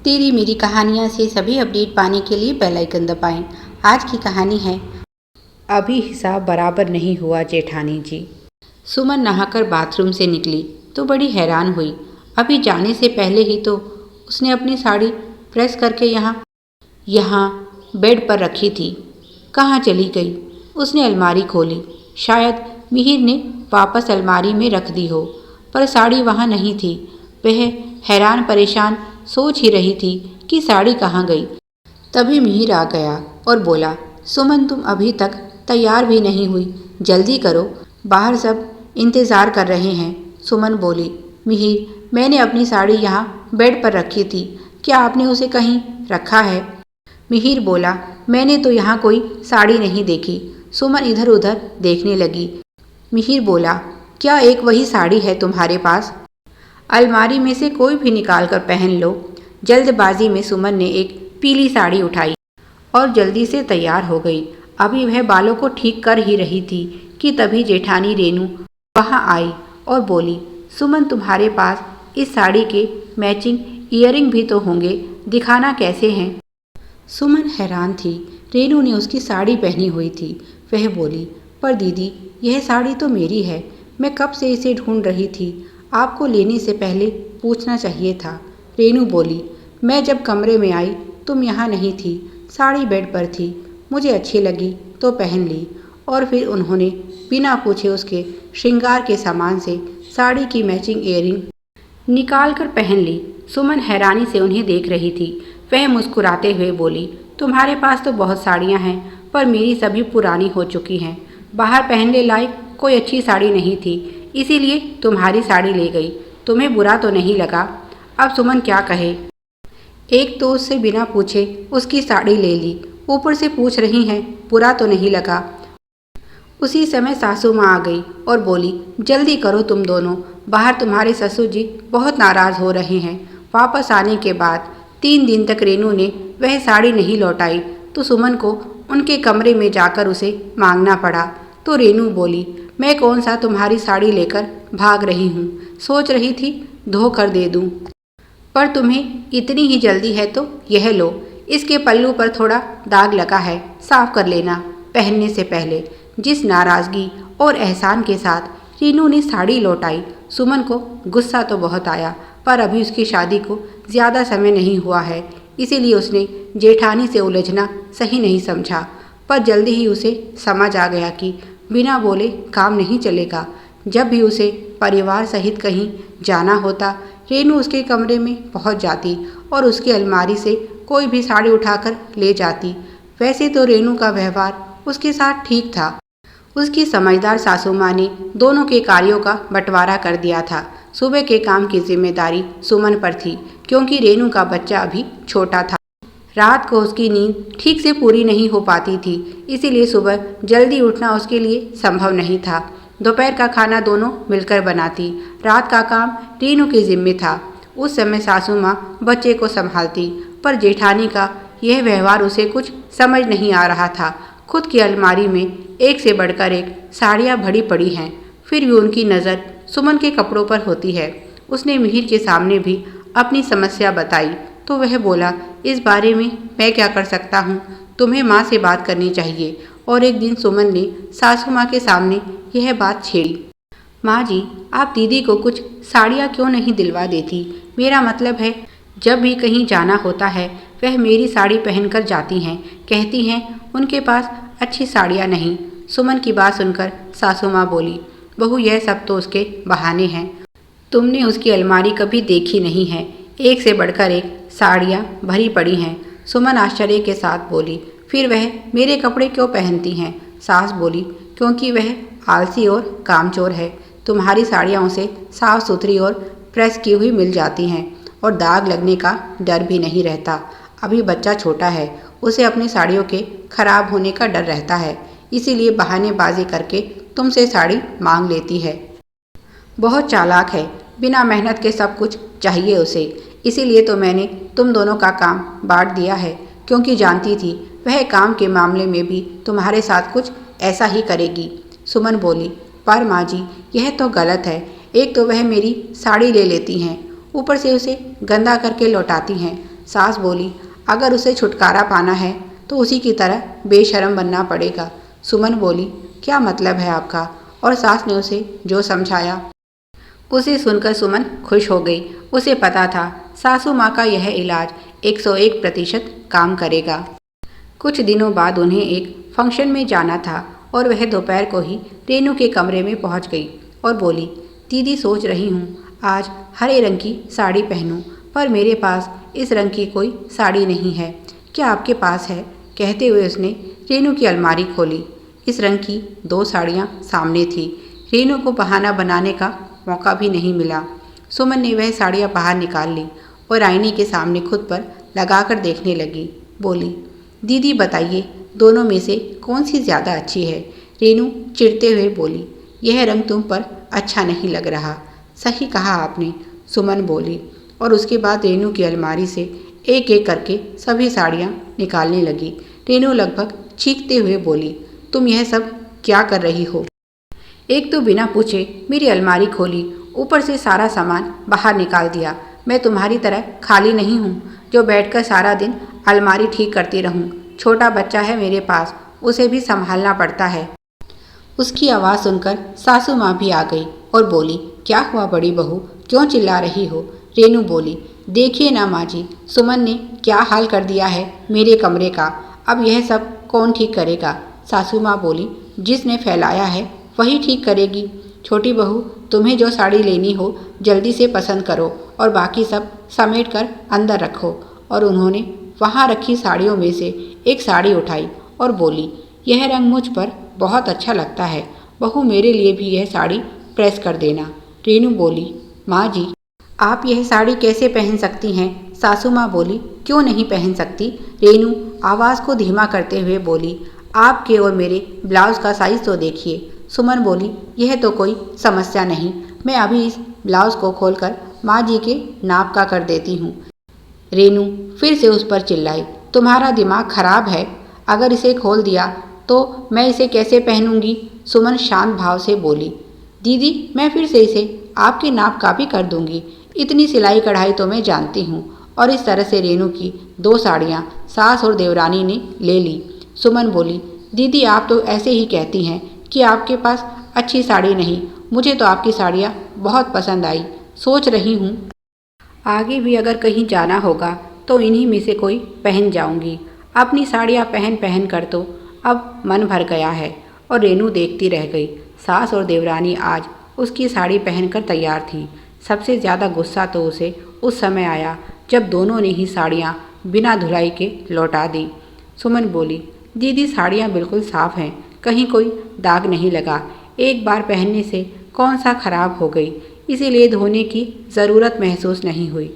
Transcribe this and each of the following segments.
तेरी मेरी कहानियाँ से सभी अपडेट पाने के लिए बेल आइकन दबाएं। आज की कहानी है अभी हिसाब बराबर नहीं हुआ जेठानी जी। सुमन नहाकर बाथरूम से निकली तो बड़ी हैरान हुई। अभी जाने से पहले ही तो उसने अपनी साड़ी प्रेस करके यहाँ बेड पर रखी थी। कहाँ चली गई? उसने अलमारी खोली। शायद मिहिर ने वापस अलमारी में रख दी हो, पर साड़ी वहाँ नहीं थी। वह हैरान परेशान सोच ही रही थी कि साड़ी कहाँ गई। तभी मिहिर आ गया और बोला, सुमन तुम अभी तक तैयार भी नहीं हुई, जल्दी करो, बाहर सब इंतज़ार कर रहे हैं। सुमन बोली, मिहिर मैंने अपनी साड़ी यहाँ बेड पर रखी थी, क्या आपने उसे कहीं रखा है? मिहिर बोला, मैंने तो यहाँ कोई साड़ी नहीं देखी। सुमन इधर उधर देखने लगी। मिहिर बोला, क्या एक वही साड़ी है तुम्हारे पास? अलमारी में से कोई भी निकाल कर पहन लो। जल्दबाजी में सुमन ने एक पीली साड़ी उठाई और जल्दी से तैयार हो गई। अभी वह बालों को ठीक कर ही रही थी कि तभी जेठानी रेनू वहाँ आई और बोली, सुमन तुम्हारे पास इस साड़ी के मैचिंग ईयरिंग भी तो होंगे, दिखाना कैसे हैं? सुमन हैरान थी। रेनू ने उसकी साड़ी पहनी हुई थी। वह बोली, पर दीदी यह साड़ी तो मेरी है, मैं कब से इसे ढूंढ रही थी, आपको लेने से पहले पूछना चाहिए था। रेनू बोली, मैं जब कमरे में आई तुम यहाँ नहीं थी, साड़ी बेड पर थी, मुझे अच्छी लगी तो पहन ली। और फिर उन्होंने बिना पूछे उसके श्रृंगार के सामान से साड़ी की मैचिंग ईयरिंग निकाल कर पहन ली। सुमन हैरानी से उन्हें देख रही थी। वह मुस्कुराते हुए बोली, तुम्हारे पास तो बहुत साड़ियाँ हैं, पर मेरी सभी पुरानी हो चुकी हैं। बाहर पहनने लायक कोई अच्छी साड़ी नहीं थी, इसीलिए तुम्हारी साड़ी ले गई। तुम्हें बुरा तो नहीं लगा? अब सुमन क्या कहे, एक तो उससे बिना पूछे उसकी साड़ी ले ली, ऊपर से पूछ रही हैं बुरा तो नहीं लगा। उसी समय सासू माँ आ गई और बोली, जल्दी करो तुम दोनों, बाहर तुम्हारे ससुर जी बहुत नाराज़ हो रहे हैं। वापस आने के बाद 3 दिन तक रेनू ने वह साड़ी नहीं लौटाई तो सुमन को उनके कमरे में जाकर उसे मांगना पड़ा। तो रेनू बोली, मैं कौन सा तुम्हारी साड़ी लेकर भाग रही हूँ, सोच रही थी धो कर दे दूँ, पर तुम्हें इतनी ही जल्दी है तो यह लो, इसके पल्लू पर थोड़ा दाग लगा है, साफ कर लेना पहनने से पहले। जिस नाराज़गी और एहसान के साथ रीनू ने साड़ी लौटाई, सुमन को गुस्सा तो बहुत आया, पर अभी उसकी शादी को ज़्यादा समय नहीं हुआ है, इसीलिए उसने जेठानी से उलझना सही नहीं समझा। पर जल्दी ही उसे समझ आ गया कि बिना बोले काम नहीं चलेगा। जब भी उसे परिवार सहित कहीं जाना होता, रेनू उसके कमरे में पहुंच जाती और उसकी अलमारी से कोई भी साड़ी उठाकर ले जाती। वैसे तो रेनू का व्यवहार उसके साथ ठीक था। उसकी समझदार सासू माँ ने दोनों के कार्यों का बंटवारा कर दिया था। सुबह के काम की जिम्मेदारी सुमन पर थी, क्योंकि रेनू का बच्चा अभी छोटा था। रात को उसकी नींद ठीक से पूरी नहीं हो पाती थी, इसीलिए सुबह जल्दी उठना उसके लिए संभव नहीं था। दोपहर का खाना दोनों मिलकर बनाती। रात का काम रेनू के जिम्मे था। उस समय सासू माँ बच्चे को संभालती, पर जेठानी का यह व्यवहार उसे कुछ समझ नहीं आ रहा था। खुद की अलमारी में एक से बढ़कर एक साड़ियाँ भरी पड़ी हैं, फिर भी उनकी नज़र सुमन के कपड़ों पर होती है। उसने मिहिर के सामने भी अपनी समस्या बताई तो वह बोला, इस बारे में मैं क्या कर सकता हूँ, तुम्हें माँ से बात करनी चाहिए। और एक दिन सुमन ने सासू माँ के सामने यह बात छेड़ी, माँ जी आप दीदी को कुछ साड़ियाँ क्यों नहीं दिलवा देती? मेरा मतलब है जब भी कहीं जाना होता है वह मेरी साड़ी पहनकर जाती हैं, कहती हैं उनके पास अच्छी साड़ियाँ नहीं। सुमन की बात सुनकर सासू माँ बोली, बहू यह सब तो उसके बहाने हैं, तुमने उसकी अलमारी कभी देखी नहीं है, एक से बढ़कर एक साड़ियाँ भरी पड़ी हैं। सुमन आश्चर्य के साथ बोली, फिर वह मेरे कपड़े क्यों पहनती हैं? सास बोली, क्योंकि वह आलसी और कामचोर है। तुम्हारी साड़ियाँ उसे साफ सुथरी और प्रेस की हुई मिल जाती हैं और दाग लगने का डर भी नहीं रहता। अभी बच्चा छोटा है, उसे अपनी साड़ियों के खराब होने का डर रहता है, इसीलिए बहानेबाजी करके तुमसे साड़ी मांग लेती है। बहुत चालाक है, बिना मेहनत के सब कुछ चाहिए उसे। इसीलिए तो मैंने तुम दोनों का काम बांट दिया है, क्योंकि जानती थी वह काम के मामले में भी तुम्हारे साथ कुछ ऐसा ही करेगी। सुमन बोली, पर माँ जी यह तो गलत है। एक तो वह मेरी साड़ी ले लेती हैं, ऊपर से उसे गंदा करके लौटाती हैं। सास बोली, अगर उसे छुटकारा पाना है तो उसी की तरह बेशर्म बनना पड़ेगा। सुमन बोली, क्या मतलब है आपका? और सास ने उसे जो समझाया उसे सुनकर सुमन खुश हो गई। उसे पता था सासू माँ का यह इलाज 101% काम करेगा। कुछ दिनों बाद उन्हें एक फंक्शन में जाना था और वह दोपहर को ही रेनू के कमरे में पहुंच गई और बोली, दीदी सोच रही हूँ आज हरे रंग की साड़ी पहनूं, पर मेरे पास इस रंग की कोई साड़ी नहीं है, क्या आपके पास है? कहते हुए उसने रेनू की अलमारी खोली। इस रंग की 2 साड़ियाँ सामने थी। रेनू को बहाना बनाने का मौका भी नहीं मिला। सुमन ने वह साड़ियाँ बाहर निकाल ली और आईने के सामने खुद पर लगाकर देखने लगी। बोली, दीदी बताइए दोनों में से कौन सी ज़्यादा अच्छी है? रेनू चिढ़ते हुए बोली, यह रंग तुम पर अच्छा नहीं लग रहा। सही कहा आपने, सुमन बोली और उसके बाद रेनू की अलमारी से एक एक करके सभी साड़ियाँ निकालने लगी। रेनू लगभग चीखते हुए बोली, तुम यह सब क्या कर रही हो? एक तो बिना पूछे मेरी अलमारी खोली, ऊपर से सारा सामान बाहर निकाल दिया। मैं तुम्हारी तरह खाली नहीं हूँ जो बैठकर सारा दिन अलमारी ठीक करती रहूँ। छोटा बच्चा है मेरे पास, उसे भी संभालना पड़ता है। उसकी आवाज़ सुनकर सासू माँ भी आ गई और बोली, क्या हुआ बड़ी बहू, क्यों चिल्ला रही हो? रेनू बोली, देखिए ना माँ जी, सुमन ने क्या हाल कर दिया है मेरे कमरे का, अब यह सब कौन ठीक करेगा? सासू माँ बोली, जिसने फैलाया है वही ठीक करेगी। छोटी बहू, तुम्हें जो साड़ी लेनी हो जल्दी से पसंद करो और बाकी सब समेट कर अंदर रखो। और उन्होंने वहाँ रखी साड़ियों में से एक साड़ी उठाई और बोली, यह रंग मुझ पर बहुत अच्छा लगता है, बहू मेरे लिए भी यह साड़ी प्रेस कर देना। रेनू बोली, माँ जी आप यह साड़ी कैसे पहन सकती हैं? सासू माँ बोली, क्यों नहीं पहन सकती? रेनू आवाज़ को धीमा करते हुए बोली, आपके और मेरे ब्लाउज़ का साइज़ तो देखिए। सुमन बोली, यह तो कोई समस्या नहीं, मैं अभी इस ब्लाउज़ को खोलकर माँ जी के नाप का कर देती हूँ। रेनू फिर से उस पर चिल्लाई, तुम्हारा दिमाग खराब है, अगर इसे खोल दिया तो मैं इसे कैसे पहनूंगी? सुमन शांत भाव से बोली, दीदी मैं फिर से इसे आपके नाप का भी कर दूंगी, इतनी सिलाई कढ़ाई तो मैं जानती हूँ। और इस तरह से रेनू की 2 साड़ियाँ सास और देवरानी ने ले ली। सुमन बोली, दीदी आप तो ऐसे ही कहती हैं कि आपके पास अच्छी साड़ी नहीं, मुझे तो आपकी साड़ियाँ बहुत पसंद आई, सोच रही हूँ आगे भी अगर कहीं जाना होगा तो इन्हीं में से कोई पहन जाऊंगी। अपनी साड़ियाँ पहन पहन कर तो अब मन भर गया है। और रेनू देखती रह गई। सास और देवरानी आज उसकी साड़ी पहनकर तैयार थीं। सबसे ज़्यादा गुस्सा तो उसे उस समय आया जब दोनों ने ही साड़ियाँ बिना धुलाई के लौटा दी। सुमन बोली, दीदी साड़ियाँ बिल्कुल साफ़ हैं, कहीं कोई दाग नहीं लगा, एक बार पहनने से कौन सा खराब हो गई, इसीलिए धोने की ज़रूरत महसूस नहीं हुई।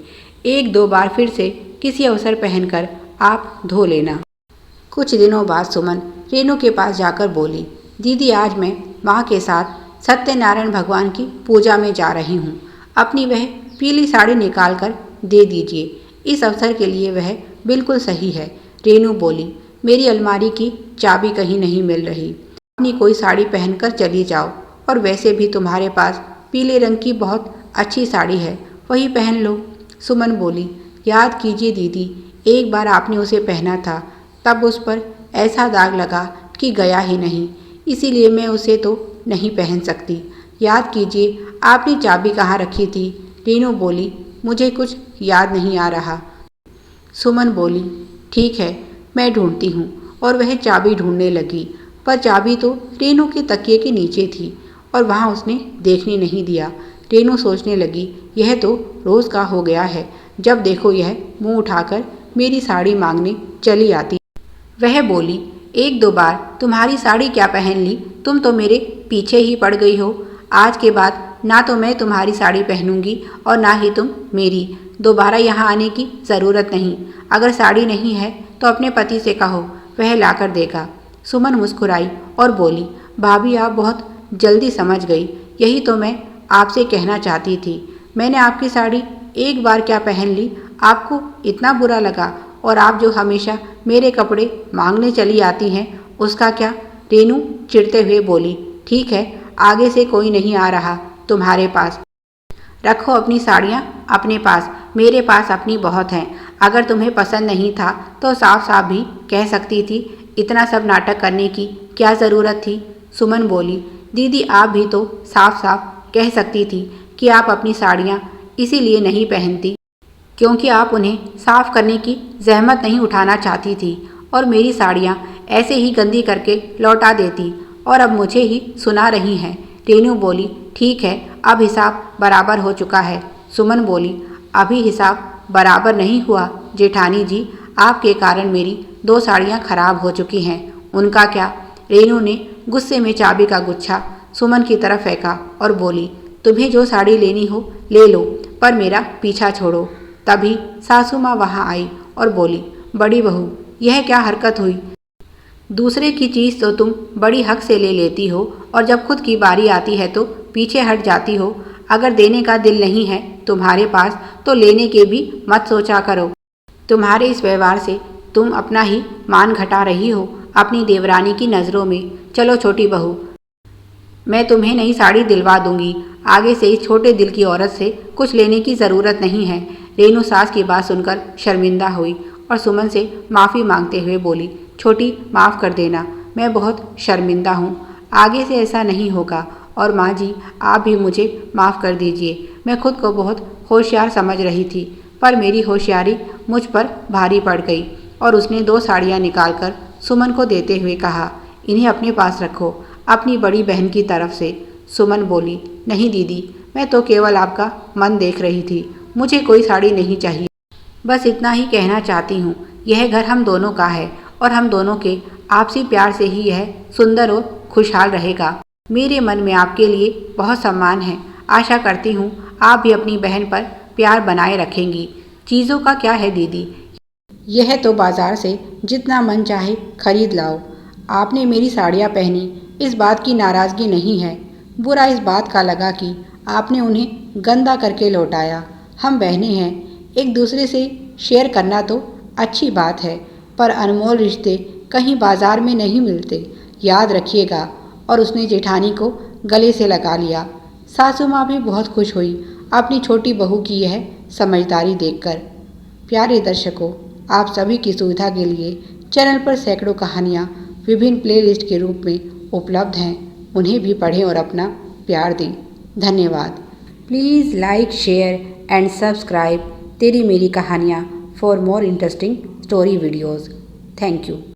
1-2 बार फिर से किसी अवसर पहनकर आप धो लेना। कुछ दिनों बाद सुमन रेनू के पास जाकर बोली, दीदी आज मैं माँ के साथ सत्यनारायण भगवान की पूजा में जा रही हूँ, अपनी वह पीली साड़ी निकाल कर दे दीजिए, इस अवसर के लिए वह बिल्कुल सही है। रेनू बोली, मेरी अलमारी की चाबी कहीं नहीं मिल रही, अपनी कोई साड़ी पहनकर चली जाओ, और वैसे भी तुम्हारे पास पीले रंग की बहुत अच्छी साड़ी है, वही पहन लो। सुमन बोली, याद कीजिए दीदी, एक बार आपने उसे पहना था, तब उस पर ऐसा दाग लगा कि गया ही नहीं, इसीलिए मैं उसे तो नहीं पहन सकती। याद कीजिए आपने चाबी कहाँ रखी थी? रेनू बोली, मुझे कुछ याद नहीं आ रहा। सुमन बोली, ठीक है मैं ढूंढती हूँ। और वह चाबी ढूंढने लगी, पर चाबी तो रेनू के तकिए के नीचे थी और वहाँ उसने देखने नहीं दिया। रेनू सोचने लगी, यह तो रोज़ का हो गया है, जब देखो यह मुंह उठाकर मेरी साड़ी मांगने चली आती। वह बोली, 1-2 बार तुम्हारी साड़ी क्या पहन ली, तुम तो मेरे पीछे ही पड़ गई हो। आज के बाद ना तो मैं तुम्हारी साड़ी पहनूंगी और ना ही तुम मेरी। दोबारा यहाँ आने की ज़रूरत नहीं। अगर साड़ी नहीं है तो अपने पति से कहो, वह ला कर देगा। सुमन मुस्कुराई और बोली, भाभी आप बहुत जल्दी समझ गई, यही तो मैं आपसे कहना चाहती थी। मैंने आपकी साड़ी एक बार क्या पहन ली, आपको इतना बुरा लगा, और आप जो हमेशा मेरे कपड़े मांगने चली आती हैं उसका क्या? रेनू चिढ़ते हुए बोली, ठीक है आगे से कोई नहीं आ रहा तुम्हारे पास, रखो अपनी साड़ियाँ अपने पास, मेरे पास अपनी बहुत हैं। अगर तुम्हें पसंद नहीं था तो साफ साफ भी कह सकती थी। इतना सब नाटक करने की क्या ज़रूरत थी? सुमन बोली। दीदी आप भी तो साफ साफ कह सकती थी कि आप अपनी साड़ियाँ इसीलिए नहीं पहनती क्योंकि आप उन्हें साफ करने की जहमत नहीं उठाना चाहती थी और मेरी साड़ियाँ ऐसे ही गंदी करके लौटा देती और अब मुझे ही सुना रही हैं। रेनू बोली। ठीक है, अब हिसाब बराबर हो चुका है। सुमन बोली। अभी हिसाब बराबर नहीं हुआ जेठानी जी, आपके कारण मेरी 2 साड़ियाँ खराब हो चुकी हैं। उनका क्या? रेनू ने गुस्से में चाबी का गुच्छा सुमन की तरफ फेंका और बोली। तुम्हें जो साड़ी लेनी हो ले लो, पर मेरा पीछा छोड़ो। तभी सासू माँ वहाँ आई और बोली। बड़ी बहू, यह क्या हरकत हुई? दूसरे की चीज़ तो तुम बड़ी हक से ले लेती हो और जब खुद की बारी आती है तो पीछे हट जाती हो। अगर देने का दिल नहीं है तुम्हारे पास तो लेने के भी मत सोचा करो। तुम्हारे इस व्यवहार से तुम अपना ही मान घटा रही हो अपनी देवरानी की नज़रों में। चलो छोटी बहू, मैं तुम्हें नई साड़ी दिलवा दूंगी। आगे से इस छोटे दिल की औरत से कुछ लेने की ज़रूरत नहीं है। रेनू सास की बात सुनकर शर्मिंदा हुई और सुमन से माफ़ी मांगते हुए बोली। छोटी, माफ़ कर देना, मैं बहुत शर्मिंदा हूँ। आगे से ऐसा नहीं होगा। और माँ जी, आप भी मुझे माफ़ कर दीजिए। मैं खुद को बहुत होशियार समझ रही थी, पर मेरी होशियारी मुझ पर भारी पड़ गई। और उसने 2 साड़ियाँ निकालकर सुमन को देते हुए कहा, इन्हें अपने पास रखो, अपनी बड़ी बहन की तरफ से। सुमन बोली। नहीं दीदी, मैं तो केवल आपका मन देख रही थी। मुझे कोई साड़ी नहीं चाहिए। बस इतना ही कहना चाहती हूँ। यह घर हम दोनों का है और हम दोनों के आपसी प्यार से ही यह सुंदर और खुशहाल रहेगा। मेरे मन में आपके लिए बहुत सम्मान है। आशा करती हूँ आप भी अपनी बहन पर प्यार बनाए रखेंगी। चीज़ों का क्या है दीदी, यह तो बाजार से जितना मन चाहे खरीद लाओ। आपने मेरी साड़ियाँ पहनी, इस बात की नाराज़गी नहीं है। बुरा इस बात का लगा कि आपने उन्हें गंदा करके लौटाया। हम बहनें हैं, एक दूसरे से शेयर करना तो अच्छी बात है, पर अनमोल रिश्ते कहीं बाजार में नहीं मिलते, याद रखिएगा। और उसने जेठानी को गले से लगा लिया। सासू माँ भी बहुत खुश हुई अपनी छोटी बहू की यह समझदारी देखकर। प्यारे दर्शकों, आप सभी की सुविधा के लिए चैनल पर सैकड़ों कहानियाँ विभिन्न प्लेलिस्ट के रूप में उपलब्ध हैं। उन्हें भी पढ़ें और अपना प्यार दें। धन्यवाद। Please like, share and subscribe तेरी मेरी कहानियाँ for more interesting story videos. Thank you.